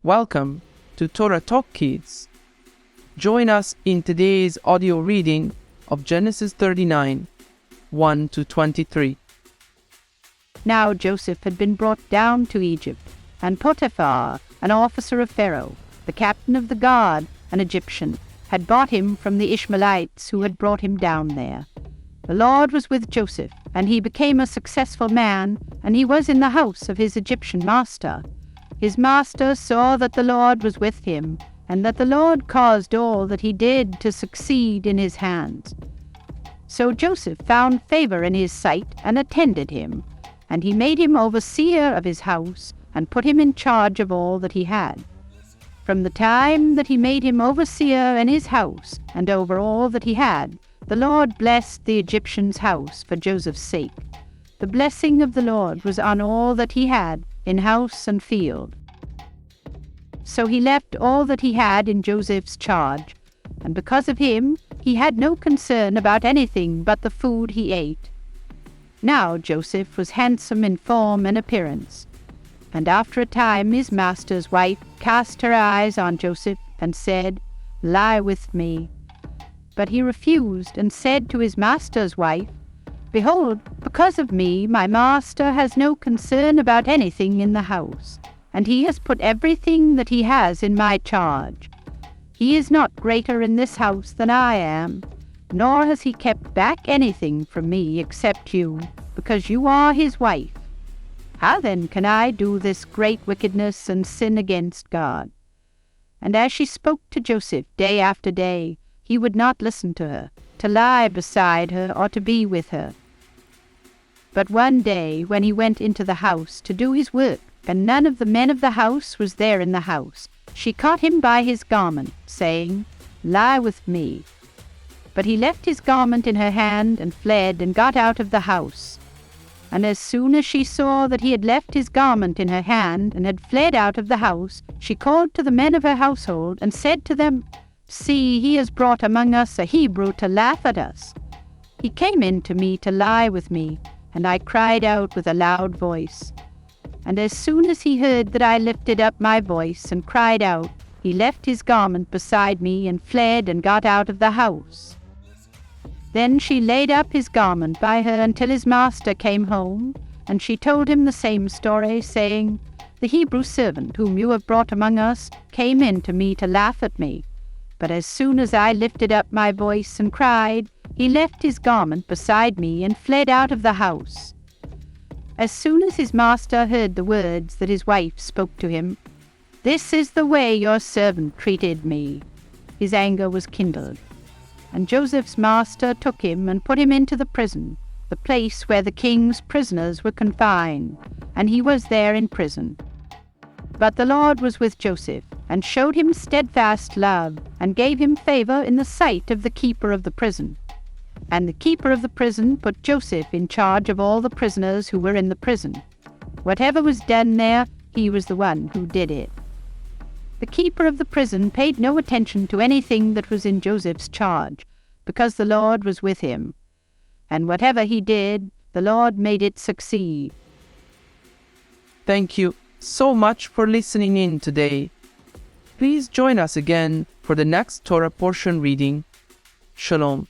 Welcome to Torah Talk, kids. Join us in today's audio reading of Genesis 39, 1 to 23. Now Joseph had been brought down to Egypt, and Potiphar, an officer of Pharaoh, the captain of the guard, an Egyptian, had bought him from the Ishmaelites who had brought him down there. The Lord was with Joseph, and he became a successful man, and he was in the house of his Egyptian master. His master saw that the Lord was with him, and that the Lord caused all that he did to succeed in his hands. So Joseph found favor in his sight and attended him, and he made him overseer of his house, and put him in charge of all that he had. From the time that he made him overseer in his house, and over all that he had, the Lord blessed the Egyptian's house for Joseph's sake. The blessing of the Lord was on all that he had, in house and field. So he left all that he had in Joseph's charge, and because of him he had no concern about anything but the food he ate. Now Joseph was handsome in form and appearance, and after a time his master's wife cast her eyes on Joseph and said, "Lie with me." But he refused and said to his master's wife, "Behold, because of me my master has no concern about anything in the house, and he has put everything that he has in my charge. He is not greater in this house than I am, nor has he kept back anything from me except you, because you are his wife. How then can I do this great wickedness and sin against God?" And as she spoke to Joseph day after day, he would not listen to her, to lie beside her or to be with her. But one day when he went into the house to do his work, and none of the men of the house was there in the house, she caught him by his garment, saying, "Lie with me." But he left his garment in her hand and fled and got out of the house. And as soon as she saw that he had left his garment in her hand and had fled out of the house, she called to the men of her household and said to them, "See, he has brought among us a Hebrew to laugh at us. He came in to me to lie with me, and I cried out with a loud voice. And as soon as he heard that I lifted up my voice and cried out, he left his garment beside me and fled and got out of the house." Then she laid up his garment by her until his master came home, and she told him the same story, saying, "The Hebrew servant whom you have brought among us came in to me to laugh at me. But as soon as I lifted up my voice and cried, he left his garment beside me and fled out of the house." As soon as his master heard the words that his wife spoke to him, "This is the way your servant treated me," his anger was kindled. And Joseph's master took him and put him into the prison, the place where the king's prisoners were confined, and he was there in prison. But the Lord was with Joseph, and showed him steadfast love, and gave him favor in the sight of the keeper of the prison. And the keeper of the prison put Joseph in charge of all the prisoners who were in the prison. Whatever was done there, he was the one who did it. The keeper of the prison paid no attention to anything that was in Joseph's charge, because the Lord was with him. And whatever he did, the Lord made it succeed. Thank you so much for listening in today. Please join us again for the next Torah portion reading. Shalom.